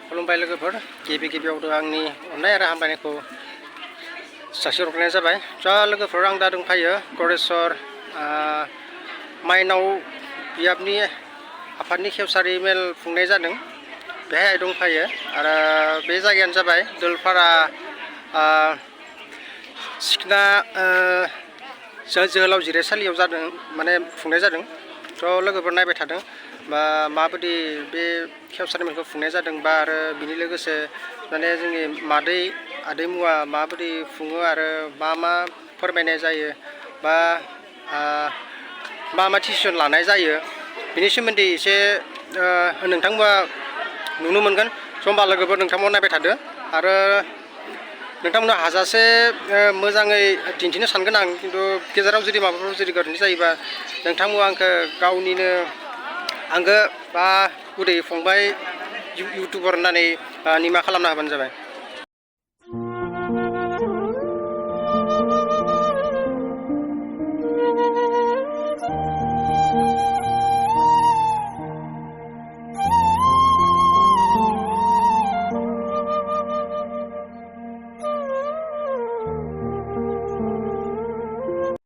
खुलुमबाय लोगोफोर गिबियाव आंनि अननाय आरो हामलायनायखौ जासिहरग्रोनाय जाबाय। दा लोगोफोर आं दा दंफायो गरेस्वर माइनाव बियाबनि आफादनि खेवसारि मेल खुंनाय जादों, बेहाय दंफायो। आरो बे जायगायानो जाबाय दलपारा सिखना जोहोलाव जिरायसालियाव जादों, माने खुंनाय जादों। थ' लोगोफोर नायबाय थादों बा माबायदि बे खेवसारि मेलखौ खुंनाय जादों, बा आरो बिनि लोगोसे माने जोंनि मादै आदैमुवा माबायदि खुङो आरो मा फोरमायनाय जायो, बा मा डिसिसन लानाय जायो, बिनि सोमोन्दै एसे नोंथांमोना नुनो मोनगोन। होमबा लोगोफोर नोंथांमोना नायबाय थादो आरो नोंथांमोना हाजासे मोजाङै दिन्थिनो सानगोन आं, खिन्थु गेजेराव जुदि माबाफोर गोरोन्थि जायोबा नोंथांमोना आंखौ गावनिनो आंगो बा उदै फंबाय इउटुबार होननानै निमाहा खालामना होबानो जाबाय।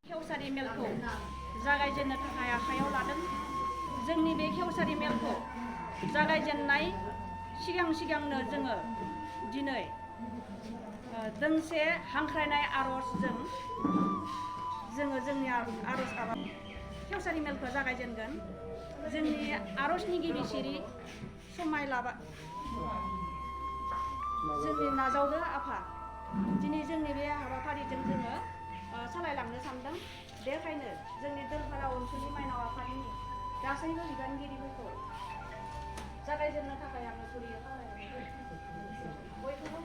खेवसारि मेलखौ जागायजेननो थाखाय आखायाव लादों। जोंनि बे खेवसारि मेलखौ जागायजेननाय सिगांनो जोङो दिनै दोंसे हांख्रायनाय आर'जजों जोङो जोंनि आर'ज आबाद खेवसारि मेलखौ जागायजेनगोन। जोंनि आर'जनि गिबि सिरि समाय लाबा जोंनि नाजावदो आफा, दिनै जोंनि बे हाबाफारिजों जोङो सालायलांनो सानदों। बेखायनो जोंनि दलपारा ओनसोलनि माइनाव आफादनि गासैबो बिबानगिरिफोरखौ जागायजेननो थाखाय आङो गुरैयै खावलायनाय बयखौबो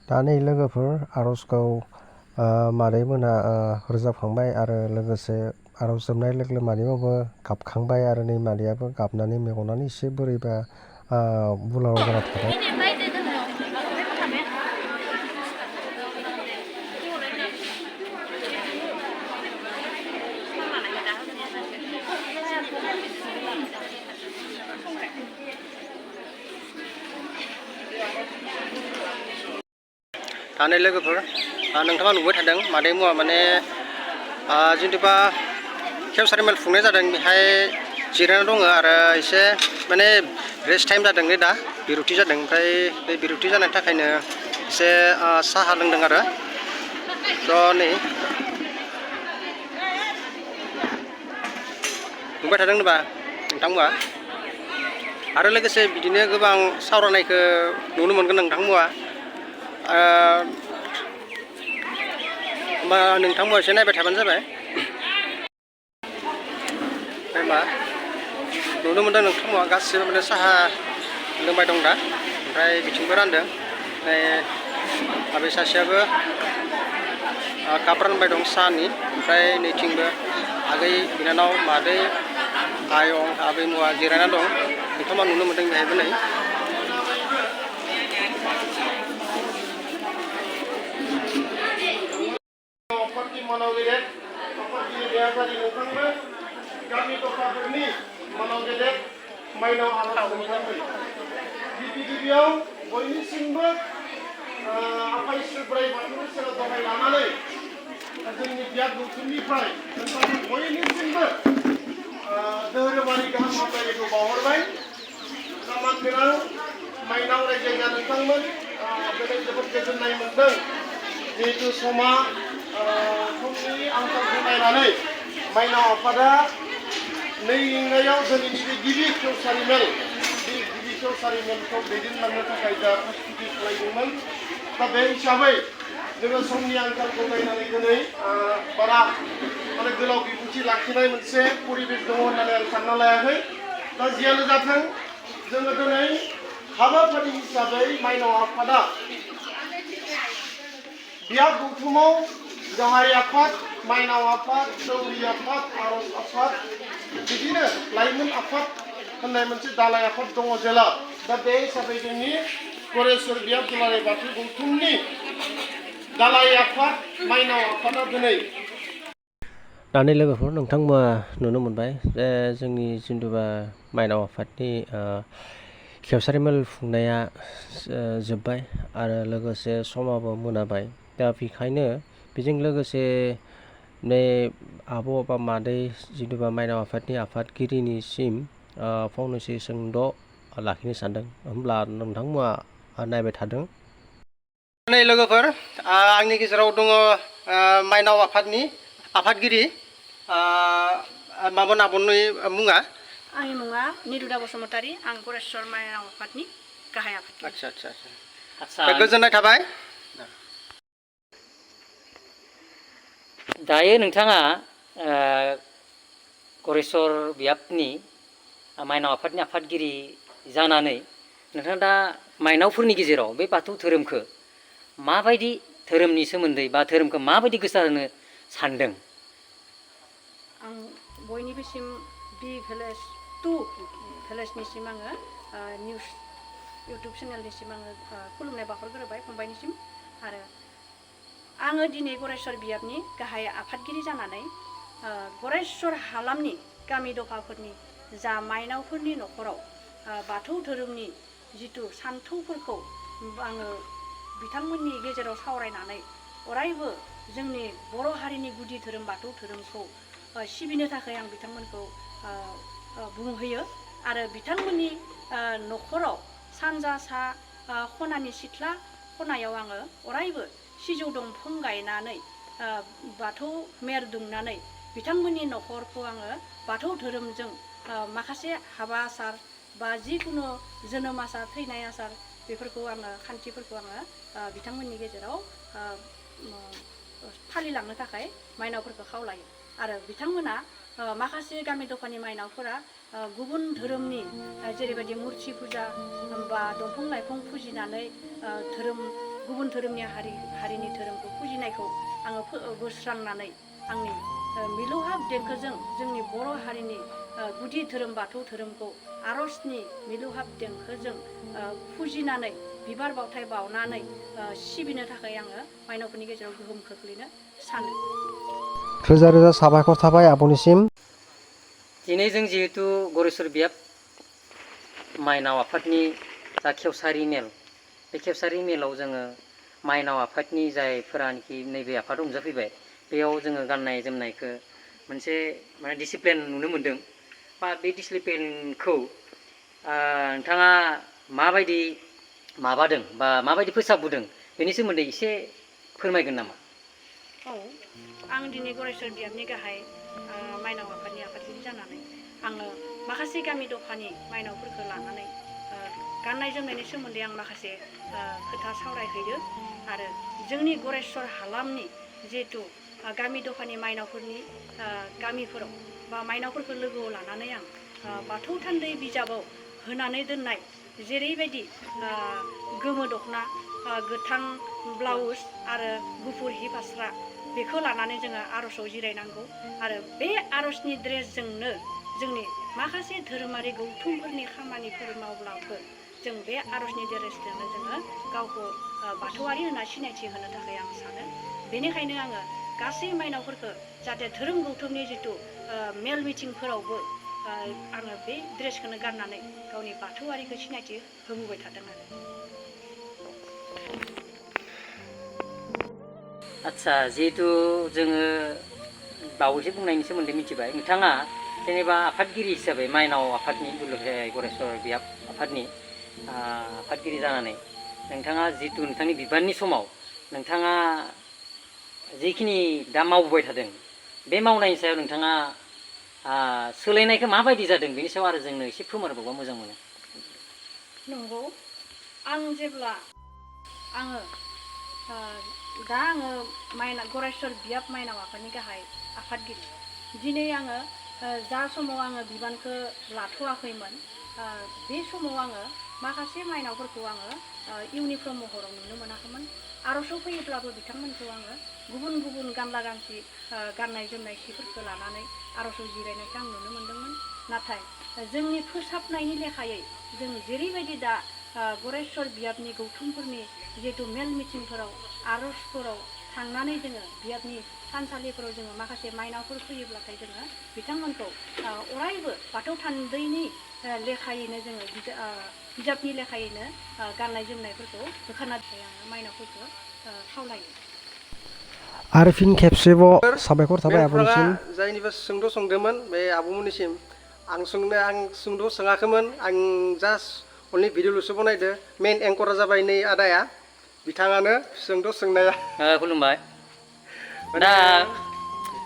दा नै लोगोफोर आर'जखौ मादै मोना रोजाबखांबाय आरो लोगोसे आर'ज जोबनाय लोगो लोगो मादैयाबो गाबखांबाय आरो नै मादैयाबो गाबनानै मेगनानो एसे बोरैबा बुलाव जाना थाबाय। थानै लोगोफोर नोंथाङा नुबाय थादों मादै मुवा माने जिथुबा खेवसारि मेल खुंनाय जादों बेहाय जिरायना दङ आरो एसे माने रेस्ट टाइम जादों नै दा बिरति जादों ओमफ्राय बे बिरति जानायनि थाखायनो एसे साहा लोंदों आरो थ' नै नुबाय थादों होनबा नोंथांमोना आरो लोगोसे बिदिनो गोबां सावरायनायखौ नुनो मोनगोन नोंथांमोना होमबा नोंथांमोना एसे नायबाय थाबानो जाबाय होमबा नुनो मोनदों नोंथांमोना गासिबो माने साहा लोंबाय दं दा ओमफ्राय बिथिंबो रानदों ओमफ्राय आबै सासेयाबो काप रानबाय दं साहानि ओमफ्राय नैथिंबो आगै बिनानाव मादै आयं आबै मुवा जिरायना दं नोंथांमोना नुनो मोनदों बेहायबो नै मानाव गेदेर आफादगिरि देहाजारि नोंथांनो गामि दफाफोरनि मानाव गेदेर माइनाव आर'ज नोंथांनो गिबियाव बयनिसिमबो आफा इसोर बोराइ बाथौनि सेराव दहाय लानानै जोंनि बियाद गौथुमनिफ्राय नोंथांनो बयनिसिमबो धोरोमारि गाहाम हामलायनायखौ बावहरबाय समान गोनां माइनाव रायजोआ नोंथांमोन दिनै जोबोद गोजोननाय मोनदों जिहेतु समा समनि आंखालखौ नायनानै माइनाव आफादा नै रिंगायाव दिनैनि बे गिबि खेवसारि मेल बे गिबि खेवसारि मेलखौ दैदेनलांनो थाखाय जा प्रस्तुति खालामदोंमोन दा बे हिसाबै जोङो समनि आंखालखौ नायनानै दिनै बारा माने गोलाव बिबुंथि लाखिनाय मोनसे परिबेस दङ होननानै आं सानना लायाखै दा जियानो जाथों जोङो दिनै हाबाफारि हिसाबै माइनाव आफादा बियाद गौथुमाव गाहाय आफाद माइनाव आफाद दौरि आफाद आर'ज आफाद बिदिनो लाइमोन आफाद होननाय मोनसे दालाय आफाद दङ जेला दा बे हिसाबै जोंनि गरेस्वर बियाद दुलाराय बाथौ गौथुमनि दालाय आफाद माइनाव आफादा दिनै दानि लोगोफोर नोंथांमोना नुनो मोनबाय जे जोंनि जिथुबा माइनाव आफादनि खेवसारि मेल खुंनाया जोब्बाय आरो लोगोसे समाबो मोनाबाय दा बेखायनो बेजों लोगोसे नै आब' बा मादै जिथुबा माइनाव आफादनि आफादगिरिनिसिम फंनैसो सोंद' लाखिनो सानदों होमब्ला नोंथांमोना नायबाय थादों नै लोगोफोर आंनि गेजेराव दङ माइनाव आफादनि आफादगिरि मामोन आब'नि मुङा आंनि मुङा निरुदा बसुमतारी आं गरेस्वर माइनाव आफादनि गाहाय आफादगिरि आदसा गोजोननाय थाबाय दायो नोंथाङा गरेस्वर बियाबनि माइनाव आफादनि आफादगिरि जानानै नोंथाङा दा माइनावफोरनि गेजेराव बे बाथौ धोरोमखौ माबायदि धोरोमनि सोमोन्दै बा धोरोमखौ माबायदि गोसारहोनो सानदों आं बयनिबोसिम बि भिलेज 2 भिलेजनिसिम आङो निउस इउटुब चेनेलनिसिम आङो खुलुमनाय बावहरग्रोबाय फंबायनिसिम आरो आङो दिनै गरेस्वर बियाबनि गाहाय आफादगिरि जानानै गरेस्वर हालामनि गामि दफाफोरनि जा माइनावफोरनि न'खराव बाथौ धोरोमनि जिथु सान्थौफोरखौ आङो बिथांमोननि गेजेराव सावरायनानै अरायबो जोंनि बर' हारिनि गुदि धोरोम बाथौ धोरोमखौ सिबिनो थाखाय आं बिथांमोनखौ बुंहोयो आरो बिथांमोननि न'खराव सानजा सा खनानि सिथ्ला खनायाव आङो अरायबो सिजौ दंफां गायनानै बाथौ मेर दुंनानै बिथांमोननि न'खरखौ आङो बाथौ धोरोमजों माखासे हाबा आसार बा जिखुनु जोनोम आसार थैनाय आसार बेफोरखौ आङो खान्थिफोरखौ आङो बिथांमोननि गेजेराव फालिलांनो थाखाय माइनावफोरखौ खावलायो आरो बिथांमोना माखासे गामि दफानि माइनावफोरा गुबुन धोरोमनि जेरैबायदि मुर्ति फुजा बा दंफां लाइफां फुजिनानै धोरोम गुबुन धोरोमनि हारिनि धोरोमखौ फुजिनायखौ आङो बोस्रांनानै आंनि मिलौहाब देंखोजों जोंनि बर' हारिनि गुदि धोरोम बाथौ धोरोमखौ आर'जनि मिलौहाब देंखोजों फुजिनानै बिबार बावथाय बावनानै सिबिनो थाखाय आङो माइनावफोरनि गेजेराव गोहोम खोख्लैनो सानो। रोजा रोजा साबायखर थाबाय आब'निसिम। दिनै जों जिहेतु गरेस्वर बियाब माइनाव आफादनि जा खेवसारि मेल, बे खेवसारि मेलाव जोङो माइनाव आफादनि जायफोरानोखि नैबे आफादाव नुजाफैबाय बेयाव जोङो गाननाय जोमनायखौ मोनसे माने डिसिप्लिन नुनो मोन्दों। बा बे डिसिप्लिनखौ नोंथाङा माबायदि माबादों बा माबायदि फोसाबबोदों बेनि सोमोन्दै एसे फोरमायगोन नामा? औ, आं दिनै गरेस्वर बियाबनि गाहाय माइनाव आफादनि आफादगिरि जानानै आङो माखासे गामि दफानि माइनावफोरखौ लानानै गाननाय जोमनायनि सोमोन्दै आं माखासे खोथा सावरायहैयो आरो जोंनि गरेस्वर हालामनि जिहेतु गामि दफानि माइनावफोरनि गामिफोराव बा माइनावफोरखौ लोगोआव लानानै आं बाथौ थान्दै बिजाबाव होनानै दोननाय जेरैबायदि गोमो दख'ना, गोथां ब्लाउस आरो गुफुर हि फास्रा बेखौ लानानै जोङो आर'जआव जिरायनांगौ आरो बे आर'जनि ड्रेसजोंनो जोंनि माखासे धोरोमारि गौथुमफोरनि खामानिफोर मावब्लाबो जों बे आर'जनि ड्रेसजोंनो जोङो गावखौ बाथौआरि होनना सिनायथि होनो थाखाय आं सानो। बेनिखायनो आङो गासै माइनावफोरखौ जाहाथे धोरोम गौथुमनि जिथु मेल मिटिंफोरावबो आङो बे ड्रेसखौनो गाननानै गावनि बाथौआरिखौ सिनायथि होबोबाय थादों आरो। आदसा, जिहेतु जोङो बावैसो बुंनायनि सोमोन्दै मिथिबाय, नोंथाङा जेनेबा आफादगिरि हिसाबै माइनाव आफादनि दुलुरजाय गरेस्वर बियाब आफादनि आफादगिरि जानानै नोंथाङा जिहेतु नोंथांनि बिबाननि समाव नोंथाङा जिखिनि दा मावबोबाय थादों बे मावनायनि सायाव नोंथाङा सोलायनायखौ माबायदि जादों बेनि सायाव आरो जोंनो एसे फोरमायबावबा मोजां मोनो। नंगौ, आं जेब्ला आङो दा आङो गरेस्वर बियाब माइनाव आफादनि गाहाय आफादगिरि, दिनै आङो जा समाव आङो बिबानखौ लाथ'वाखैमोन बे समाव आङो माखासे माइनावफोरखौ आङो इउनिफर्म महराव नुनो मोनाखैमोन। आर'जआव फैयोब्लाबो बिथांमोनखौ आङो गुबुन गुबुन गानला गांसि गाननाय जोमनाय सिफोरखौ लानानै आर'जआव जिरायनायखौ आं नुनो मोन्दोंमोन। नाथाय जोंनि फोसाबनायनि लेखायै जों जेरैबायदि दा गरेस्वर बियाबनि गौथुमफोरनि जिहेतु मेल मिटिंफोराव आर'जफोराव थांनानै जोङो बियाबनि थानसालिफोराव जोङो माखासे माइनावफोर फैयोब्लाथाय जोङो बिथांमोनखौ अरायबो बाथौ थान्दैनि लेखायैनो जोङो बिजाबनि लेखायैनो गाननाय जोमनायफोरखौ होखाना आङो माइनावफोरखौ खावलायो। आरो फिन खेबसेबाव साबायखर थाबाय आब'निसिम। जायनिबा सोंलु सोंदोंमोन बे आब'मोननिसिम आं सोंलु सोङाखैमोन, आं जास्ट अनलि भिडिअ'ल'सो बनायदो। मेइन एंकरा जाबाय नै आदाया, बिथाङानो सोंलु सोंनाया। खुलुमबाय। दा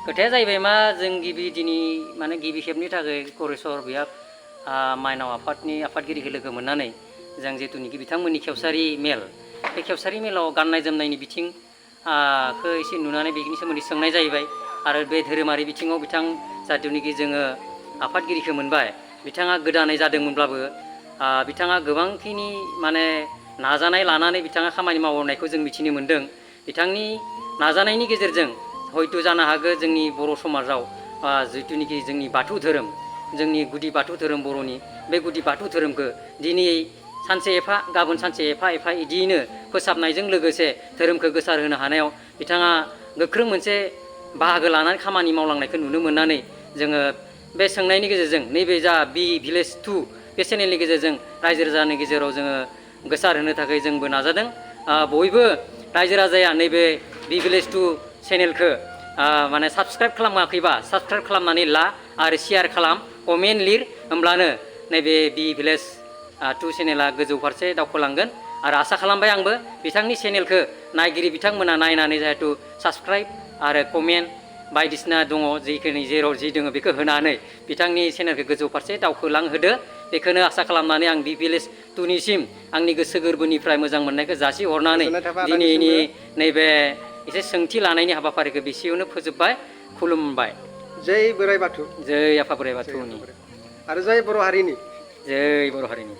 खोथाया जाहैबाय मा, जों दिनै माने गिबि खेबनि थाखाय गरेस्वर बियाब माइनाव आफादनि आफादगिरिखौ लोगो मोननानै जों जिथुनिखि बिथांमोननि खेवसारि मेल, बे खेवसारि मेलाव गाननाय जोमनायनि बिथिं खौ एसे नुनानै बेनि सोमोन्दै सोंनाय जाहैबाय आरो बे धोरोमारि बिथिङाव बिथां जाथुनिखि जोङो आफादगिरिखौ मोनबाय, बिथाङा गोदानै जादोंमोनब्लाबो बिथाङा गोबांखिनि माने नाजानाय लानानै बिथाङा खामानि मावनायखौ जों मिथिनो मोन्दों। बिथांनि नाजानायनि गेजेरजों हयथ' जानो हागौ जोंनि बर' समाजाव जिथुनिखि जोंनि बाथौ धोरोम, जोंनि गुदि बाथौ धोरोम बर'नि, बे गुदि बाथौ धोरोमखौ दिनै सानसे एफा गाबोन सानसे एफा एफा इदियैनो फोसाबनायजों लोगोसे धोरोमखौ गोसार होनो हानायाव बिथाङा गोख्रों मोनसे बाहागो लानानै खामानि मावलांनायखौ नुनो मोननानै जोङो बे सोंनायनि गेजेरजों नैबे जा बि भिलेज 2 बे चेनेलनि गेजेरजों रायजो राजानि गेजेराव जोङो गोसार होनो थाखाय जोंबो नाजादों। बयबो रायजो राजाया नैबे बि भिलेज 2 चेनेलखौ माने साबसक्राइब खालामाखैबा साबसक्राइब खालामनानै ला आरो शेयार खालाम, कमेन्ट लिर, होमब्लानो नैबे बि भिलेज 2 चेनेला गोजौ फारसे दावखोलांगोन। आरो आसा खालामबाय आंबो बिथांनि चेनेलखौ नायगिरि बिथांमोना नायनानै जिहेथु साबसक्राइब आरो कमेन्ट बायदिसिना दङ, जिखिनि जेराव जि दङ बेखौ होनानै बिथांनि चेनेलखौ गोजौ फारसे दावखोलांहोदो, बेखौनो आसा खालामनानै आं बि भिलेज 2निसिम आंनि गोसो गोरबोनिफ्राय मोजां मोननायखौ जासिहरनानै दिनैनि नैबे एसे सोंथि लानायनि हाबाफारिखौ बेसेयावनो फोजोबबाय। खुलुमबाय। जै बोराइ बाथौ। जै आफा बोराइ बाथौनि। आरो जै बर' हारिनि। जै बर' हारिनि।